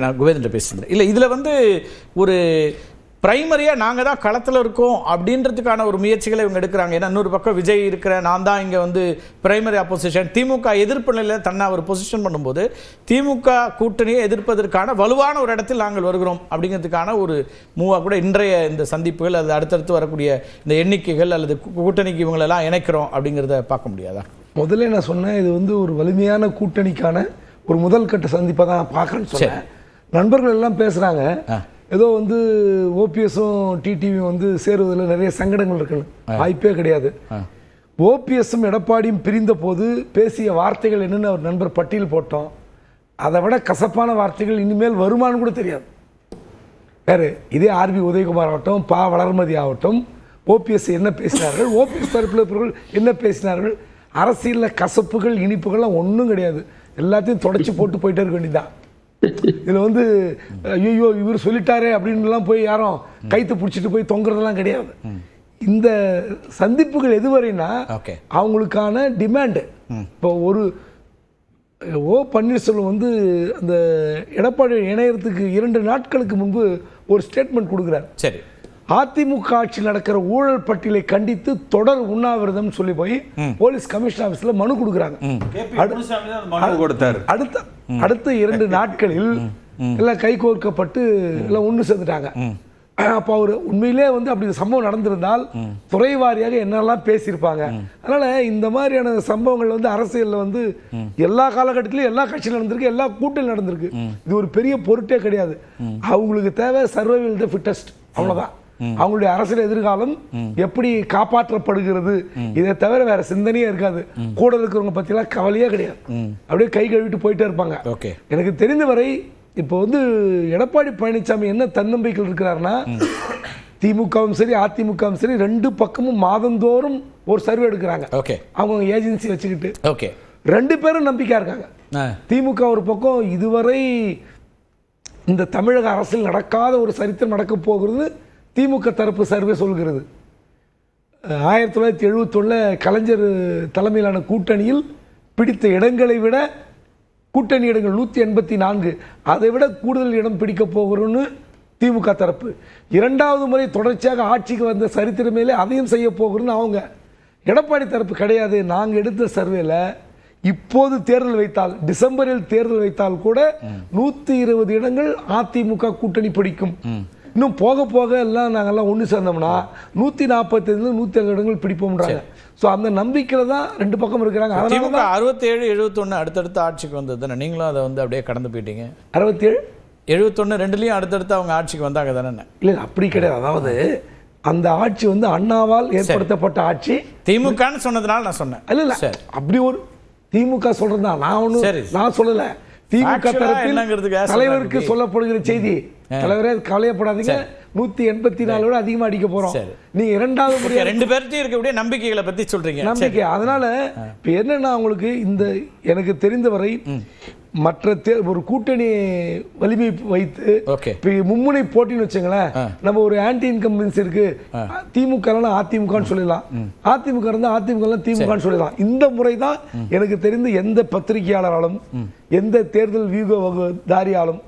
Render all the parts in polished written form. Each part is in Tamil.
நான் குவேந்திர பேசுகிறேன். இல்லை, இதில் வந்து ஒரு பிரைமரியாக நாங்கள் தான் களத்தில் இருக்கோம் அப்படின்றதுக்கான ஒரு முயற்சிகளை இவங்க எடுக்கிறாங்க. ஏன்னா இன்னொரு பக்கம் விஜய் இருக்கிற நான் தான் இங்கே வந்து பிரைமரி அப்போசிஷன், திமுக எதிர்ப்பு நிலையில் தன்னை அவர் பொசிஷன் பண்ணும்போது திமுக கூட்டணியை எதிர்ப்பதற்கான வலுவான ஒரு இடத்தில் நாங்கள் வருகிறோம் அப்படிங்கிறதுக்கான ஒரு மூவாக கூட இன்றைய இந்த சந்திப்புகள் அல்லது அடுத்தடுத்து வரக்கூடிய இந்த எண்ணிக்கைகள் அல்லது கூட்டணிக்கு இவங்களெல்லாம் இணைக்கிறோம் அப்படிங்கிறத பார்க்க முடியாதா? முதல்ல நான் சொன்னேன், இது வந்து ஒரு வலிமையான கூட்டணிக்கான ஒரு முதல் கட்ட சந்திப்பை தான் பார்க்குறேன்னு சொன்னேன். நண்பர்கள் எல்லாம் பேசுகிறாங்க, ஏதோ வந்து ஓபிஎஸும் டிடிவியும் வந்து சேருவதில் நிறைய சங்கடங்கள் இருக்குன்னு. வாய்ப்பே கிடையாது. ஓபிஎஸும் எடப்பாடியும் பிரிந்த போது பேசிய வார்த்தைகள் என்னன்னு அவர் நண்பர் பட்டியல் போட்டோம். அதை விட கசப்பான வார்த்தைகள் இனிமேல் வருமானு கூட தெரியாது. வேறு இதே ஆர்பி உதயகுமார் ஆகட்டும், பா வளர்மதி ஆகட்டும், ஓபிஎஸ் என்ன பேசினார்கள், ஓபிஎஸ் தரப்பில் இருப்பவர்கள் என்ன பேசினார்கள், அரசியலில் கசப்புகள் இனிப்புகள்லாம் ஒன்றும் கிடையாது. எல்லாத்தையும் தொடச்சி போட்டு போயிட்டே இருக்க வேண்டியதுதான். இதில் வந்து ஐயோ இவர் சொல்லிட்டாரே அப்படின்லாம் போய் யாரும் கைத்து பிடிச்சிட்டு போய் தொங்குறதெல்லாம் கிடையாது. இந்த சந்திப்புகள் எதுவரைனா அவங்களுக்கான டிமாண்டு. இப்போ ஒரு ஓ பன்னீர்செல்வம் வந்து அந்த எடப்பாடி இணையறதுக்கு 2 நாட்களுக்கு முன்பு ஒரு ஸ்டேட்மெண்ட் கொடுக்குறார். சரி, அதிமுக ஆட்சி நடக்கிற ஊழல் பட்டியலை கண்டித்து தொடர் உண்ணாவிரதம் சொல்லி போய் போலீஸ் கமிஷனர் ஆபீஸ்ல மனு கொடுக்குறாங்க. அடுத்த 2 நாட்களில் எல்லாம் கை கோர்க்கப்பட்டு எல்லாம் ஒன்று சேர்ந்துட்டாங்க. அப்போ அவர் உண்மையிலே வந்து அப்படி சம்பவம் நடந்திருந்தால் துறை வாரியாக என்னெல்லாம் பேசியிருப்பாங்க. அதனால இந்த மாதிரியான சம்பவங்கள் வந்து அரசியலில் வந்து எல்லா காலகட்டத்திலும் எல்லா கட்சியில் நடந்திருக்கு, எல்லா கூட்டணியும் நடந்திருக்கு. இது ஒரு பெரிய பொருட்டே கிடையாது. அவங்களுக்கு தேவை சர்வைவல் தி ஃபிட்டஸ்ட், அவ்வளவுதான். அவங்களுடைய அரசியல் எதிர்காலம் எப்படி காப்பாற்றப்படுகிறது, இதை தவிர வேற சிந்தனையே இருக்காது. கூட இருக்கிறவங்க பத்திலாம் கவலையே கிடையாது. அப்படியே கை கழுவிட்டு போயிட்டே இருப்பாங்க. எனக்கு தெரிந்த வரை இப்போ வந்து எடப்பாடி பழனிசாமி என்ன தன்னம்பிக்கை இருக்கிறாருன்னா, திமுகவும் சரி அதிமுகவும் சரி 2 பக்கமும் மாதந்தோறும் ஒரு சர்வே எடுக்கிறாங்க. அவங்க ஏஜென்சி வச்சுக்கிட்டு 2 பேரும் நம்பிக்கையா இருக்காங்க. திமுக ஒரு பக்கம் இதுவரை இந்த தமிழக அரசியல் நடக்காத ஒரு சரித்திரம் நடக்க போகிறது திமுக தரப்பு சர்வே சொல்கிறது. 1971 கலைஞர் தலைமையிலான கூட்டணியில் பிடித்த இடங்களை விட கூட்டணி இடங்கள் 184, அதை விட கூடுதல் இடம் பிடிக்க போகிறோன்னு திமுக தரப்பு. 2வது முறை தொடர்ச்சியாக ஆட்சிக்கு வந்த சரித்திரமேலே அதையும் செய்ய போகிறோன்னு அவங்க. எடப்பாடி தரப்பு கிடையாது. நாங்கள் எடுத்த சர்வேல இப்போது தேர்தல் வைத்தால், டிசம்பரில் தேர்தல் வைத்தால் கூட 120 இடங்கள் அதிமுக கூட்டணி பிடிக்கும். இன்னும் போக போக எல்லாம் நாங்கெல்லாம் ஒன்று சேர்ந்தோம்னா 145 107 இடங்கள் பிடிப்போம்ன்றாங்க. ஸோ அந்த நம்பிக்கையில தான் 2 பக்கம் இருக்கிறாங்க. 67 71 அடுத்தடுத்து ஆட்சிக்கு வந்தது தானே, நீங்களும் அதை வந்து அப்படியே கடந்து போயிட்டீங்க. 67 71 2லயும் அடுத்தடுத்து அவங்க ஆட்சிக்கு வந்தாங்க தானே? இல்லை, அப்படி கிடையாது. அதாவது அந்த ஆட்சி வந்து அண்ணாவால் ஏற்படுத்தப்பட்ட ஆட்சி. திமுகன்னு சொன்னதுனால நான் சொன்னேன். இல்ல இல்ல, அப்படி ஒரு திமுக சொல்றதா நான் ஒன்றும் நான் சொல்லல. திமுக தரப்பில் தலைவருக்கு சொல்லப்படுகிற செய்தி, தலைவரே கவலையப்படாதீங்க, 184 விட அதிகமா அடிக்க போறோம். நீங்க 2வது முறையா 2 பேர்த்தையும் இருக்கக்கூடிய நம்பிக்கைகளை பத்தி சொல்றீங்க. நம்பிக்கை. அதனால இப்ப என்னன்னா, உங்களுக்கு இந்த எனக்கு தெரிந்தவரை மற்ற ஒரு கூட்டணி வலிமை வைத்து மும்முனை போட்டின்னு வச்சுங்களேன், நம்ம ஒரு ஆன்டி இன்கம்பன்சி இருக்கு. திமுக அதிமுகன்னு சொல்லலாம், அதிமுக இருந்தா அதிமுக திமுகன்னு சொல்லலாம். இந்த முறை தான் எனக்கு தெரிந்து எந்த பத்திரிகையாளராலும் எந்த தேர்தல் வியூகதாரியாலும்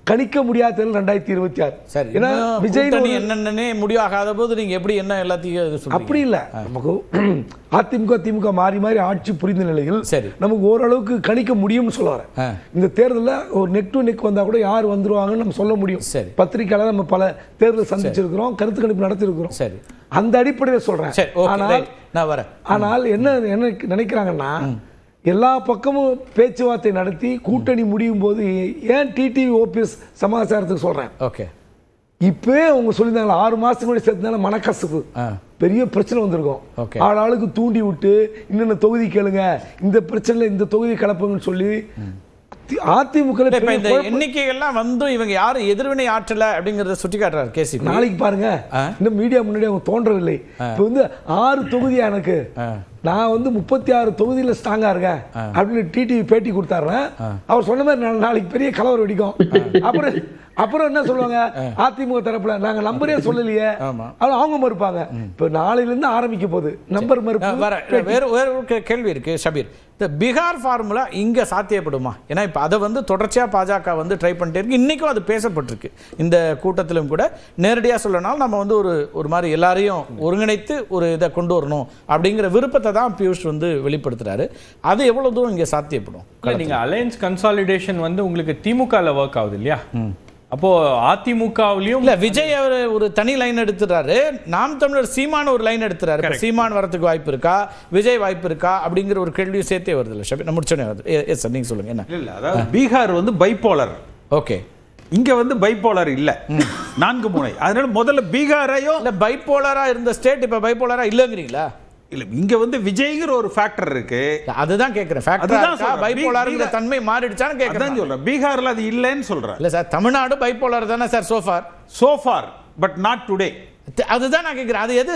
கணிக்க முடியாத 2026. ஏன்னா விஜய் என்னன்னே முடிவாகாத போது நீங்க எப்படி என்ன எல்லாத்தையும் அப்படி இல்ல. நமக்கு அதிமுக திமுக மாறி மாறி ஆட்சி புரிந்த நிலையில் நமக்கு ஓரளவுக்கு கணிக்க முடியும்னு சொல்ல வரேன். இந்த தேர்தலில் ஒரு நெக் டு நெக் வந்தா கூட யார் வந்துருவாங்கன்னு நம்ம சொல்ல முடியும். பத்திரிகையாளர் நம்ம பல தேர்தல் சந்திச்சிருக்கிறோம், கருத்து கணிப்பு நடத்திருக்கிறோம். அந்த அடிப்படையில் சொல்றேன். ஆனால் என்ன நினைக்கிறாங்கன்னா, எல்லா பக்கமும் பேச்சுவார்த்தை நடத்தி கூட்டணி முடியும் போது ஏன் டிடிவி ஓபிஎஸ் சமாச்சாரத்துக்கு சொல்றேன். இப்பவே அவங்க சொல்லியிருந்தாங்க 6 மாசத்துக்கு முன்னாடி சேர்த்தனால மனக்கசப்பு பெரிய பிரச்சனை வந்திருக்கும். ஆளாளுக்கு தூண்டி விட்டு இன்னொன்னு தொகுதி கேளுங்க, இந்த பிரச்சனைல இந்த தொகுதி கலப்புங்கன்னு சொல்லி அதிமுக எண்ணிக்கைகள்லாம் வந்து இவங்க யாரும் எதிர்வினை ஆற்றல அப்படிங்கறத சுட்டி காட்டுறாரு கேசி. நாளைக்கு பாருங்க, இன்னும் மீடியா முன்னாடி அவங்க தோன்றவில்லை. இப்ப வந்து 6 தொகுதியா எனக்கு நான் வந்து 36 தொகுதியில் ஸ்ட்ராங்கா இருக்கேன் அப்படின்னு டிடிவி பேட்டி கொடுத்தாருன்னா அவர் சொன்ன மாதிரி நாளைக்கு பெரிய கலவரம் வெடிக்கும். அப்புறம் என்ன சொல்லுவாங்க, அதிமுக தரப்புல நாங்க நம்பரே சொல்லலையே, அவங்க மறுப்பாங்க. இப்ப நாளையில இருந்து ஆரம்பிக்க போகுது நம்பர் மறுப்பு. வேற ஒரு கேள்வி இருக்கு ஷபீர், இந்த பீகார் ஃபார்முலா இங்க சாத்தியப்படுமா? ஏன்னா இப்ப அதை வந்து தொடர்ச்சியா பாஜக வந்து ட்ரை பண்ணிட்டே இருக்கு. இன்னைக்கும் அது பேசப்பட்டிருக்கு இந்த கூட்டத்திலும் கூட. நேரடியா சொல்லனாலும் நம்ம வந்து ஒரு மாதிரி எல்லாரையும் ஒருங்கிணைத்து ஒரு இதை கொண்டு வரணும் அப்படிங்கிற விருப்பத்தை தான் பியூஷ் வந்து வெளிப்படுத்துறாரு. அது எவ்வளவு தூரம் இங்க சாத்தியப்படும்? நீங்க அலையன்ஸ் கன்சாலிடேஷன் வந்து உங்களுக்கு திமுகல ஒர்க் ஆகுது இல்லையா? அப்போ அதிமுகவிலையும் இல்ல விஜய் அவர் ஒரு தனி லைன் எடுத்துறாரு, நாம் தமிழர் சீமான் ஒரு லைன் எடுத்துறாரு. சீமான் வரதுக்கு வாய்ப்பு இருக்கா, விஜய் வாய்ப்பு இருக்கா அப்படிங்கிற ஒரு கேள்வியும் சேர்த்தே வருது இல்ல ஷபீர்? முடிச்சோனே வருது. எஸ் சார், நீங்க சொல்லுங்க. என்ன இல்ல, அதாவது பீகார் வந்து பைபோலர். ஓகே, இங்க வந்து பைபோலர் இல்ல, 4 முனை. அதனால முதல்ல பீகாரையும் இல்ல பைபோலரா இருந்த ஸ்டேட் இப்ப பைபோலரா இல்லங்கிறீங்களா? இல்ல, இங்க வந்து விஜய்ங்கிற ஒரு ஃபேக்டர் இருக்கு. அதுதான் கேக்குறேன். ஃபேக்டரா பைபோலார்ங்கிற தன்மை மாறிடுச்சான்னு கேக்குறேன். அதான் சொல்றேன், பீகார்ல அது இல்லன்னு சொல்றேன். இல்ல சார், தமிழ்நாடு பைபோலார் தானே sir so far but not today. அதுதான் நான் கேக்குறேன். அது எது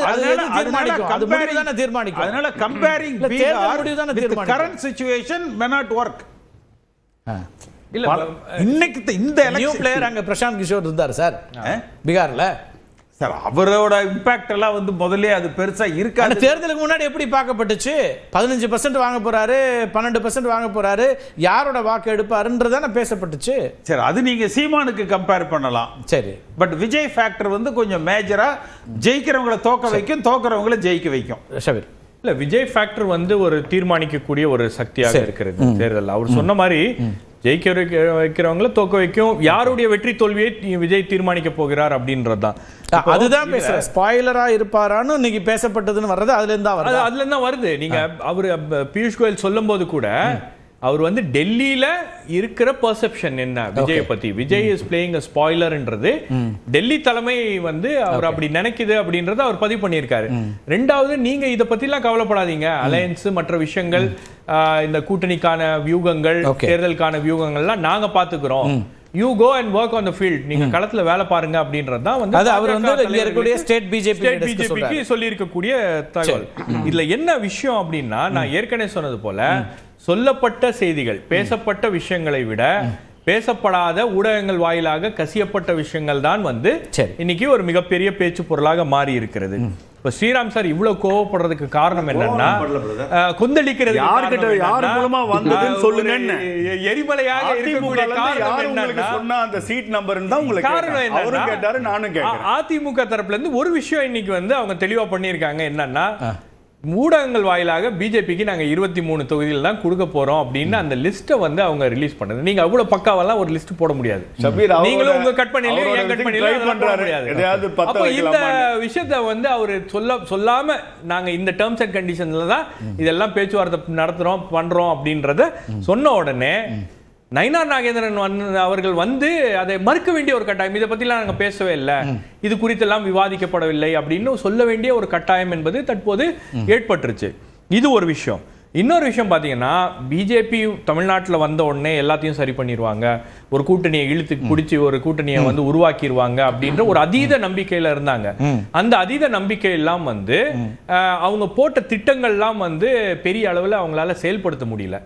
தீர்மானிக்கும்? அது முடிவு தானே தீர்மானிக்கும். அதனால கம்பேரிங் பீகார் முடிவு தானே with தீர்மானிக்கும். current situation may not work. இல்ல இன்னைக்கு இந்த நியூ பிளேயர் அங்க பிரசாந்த் கிஷோர் இருந்தார் சார் பீகார்ல. சார் அவரோட இம்பாக்ட் எல்லாம் வந்து முதல்ல அது பெருசா இருக்காது. தேர்தலுக்கு முன்னாடி எப்படி பார்க்கப்பட்டுச்சு? 15% வாங்க போறாரு, 12% வாங்க போறாரு, யாரோட வாக்கு எடுப்பாருன்றதான பேசப்பட்டுச்சு. சரி, அது நீங்க சீமானுக்கு கம்பேர் பண்ணலாம். சரி, பட் விஜய் ஃபேக்டர் வந்து கொஞ்சம் மேஜரா ஜெயிக்கிறவங்களை தோக்க வைக்கும், தோக்குறவங்களை ஜெயிக்க வைக்கும். ஷபீர், இல்ல விஜய் ஃபேக்டர் வந்து ஒரு தீர்மானிக்கக்கூடிய ஒரு சக்தியாக இருக்கிறது தேர்தல். அவர் சொன்ன மாதிரி ஜெயிக்க வைக்கிறவங்கள தோக்க வைக்கும். யாருடைய வெற்றி தோல்வியை விஜய் தீர்மானிக்க போகிறார் அப்படின்றதுதான். அதுதான் பேசுற ஸ்பாயிலரா இருப்பாரான்னு இன்னைக்கு பேசப்பட்டதுன்னு வர்றது அதுல இருந்தா வருது. நீங்க அவரு பியூஷ் கோயல் சொல்லும் போது கூட அவர் வந்து டெல்லியில இருக்கிற பெர்செப்ஷன் என்ன விஜய் பத்தி, விஜய் இஸ் பிளேயிங் a ஸ்பாயிலர்ன்றது டெல்லி தலைமை வந்து அவர் அப்படி நினைக்குது அப்படின்றத அவர் பதிவு பண்ணியிருக்காரு. ரெண்டாவது, நீங்க இத பத்தி எல்லாம் கவலைப்படாதீங்க, அலையன்ஸ் மற்ற விஷயங்கள், இந்த கூட்டணிக்கான வியூகங்கள், தேர்தலுக்கான வியூகங்கள்லாம் நாங்க பாத்துக்கிறோம். You go and work on the field. நீங்க களத்துல வேலை பாருங்க அப்படின்றது தான் வந்து அவர் வந்து இங்க இருக்கக்கூடிய ஸ்டேட் பிஜேபிக்கு சொல்லி இருக்கக்கூடிய தகவல். இதுல என்ன விஷயம் அப்படின்னா, நான் ஏற்கனவே சொன்னது போல சொல்லப்பட்ட செய்திகள், பேசப்பட்ட விஷயங்களை விட பேசப்படாத ஊடகங்கள் வாயிலாக கசியப்பட்ட விஷயங்கள் தான் வந்து இன்னைக்கு ஒரு மிகப்பெரிய பேச்சு பொருளாக மாறி இருக்கிறது. இப்ப ஸ்ரீராம் சார் இவ்வளவு கோவப்படுறதுக்கு காரணம் என்னன்னா, கொந்தளிக்கிறது யார் மூலமா வந்ததுன்னு சொல்லுங்க. எரிமலையாக இருக்கக்கூடிய காரணம் என்னன்னா, சொன்ன அந்த சீட் நம்பர்னு தான் உங்களுக்கு காரணம் என்ன, அவரும் கேட்டாரு நானும் கேட்கிறேன். அதிமுக தரப்புல இருந்து ஒரு விஷயம் இன்னைக்கு வந்து அவங்க தெளிவா பண்ணியிருக்காங்க. என்னன்னா, ஊடகங்கள் வாயிலாக பிஜேபிக்கு நாங்க 23 தொகுதியில் தான் கொடுக்க போறோம் அப்படின்னு அந்த லிஸ்ட்டை வந்து அவங்க ரிலீஸ் பண்ணது. நீங்க அவ்வளவு பக்காவெல்லாம் ஒரு லிஸ்ட் போட முடியாது. நீங்களும் உங்க கட் பண்ணிடலாம், என் கட் பண்ணிடலாம் முடியாது. அப்போ இந்த விஷயத்தை வந்து அவர் சொல்லாம நாங்க இந்த டேர்ம்ஸ் அண்ட் கண்டிஷன்ல தான் இதெல்லாம் பேச்சுவார்த்தை நடத்துறோம் பண்றோம் அப்படின்றத சொன்ன உடனே நயினார் நாகேந்திரன் அவர்கள் வந்து அதை மறுக்க வேண்டிய ஒரு கட்டாயம், இதை பத்திலாம் நாங்க பேசவே இல்லை, இது குறித்தெல்லாம் விவாதிக்கப்படவில்லை அப்படின்னு சொல்ல வேண்டிய ஒரு கட்டாயம் என்பது தற்போது ஏற்பட்டுருச்சு. இது ஒரு விஷயம். இன்னொரு விஷயம் பாத்தீங்கன்னா, பிஜேபி தமிழ்நாட்டில் வந்த உடனே எல்லாத்தையும் சரி பண்ணிடுவாங்க, ஒரு கூட்டணியை இழுத்து பிடிச்சி ஒரு கூட்டணியை வந்து உருவாக்கிடுவாங்க அப்படின்ற ஒரு அதீத நம்பிக்கையில இருந்தாங்க. அந்த அதீத நம்பிக்கை எல்லாம் வந்து அவங்க போட்ட திட்டங்கள்லாம் வந்து பெரிய அளவில் அவங்களால செயல்படுத்த முடியல.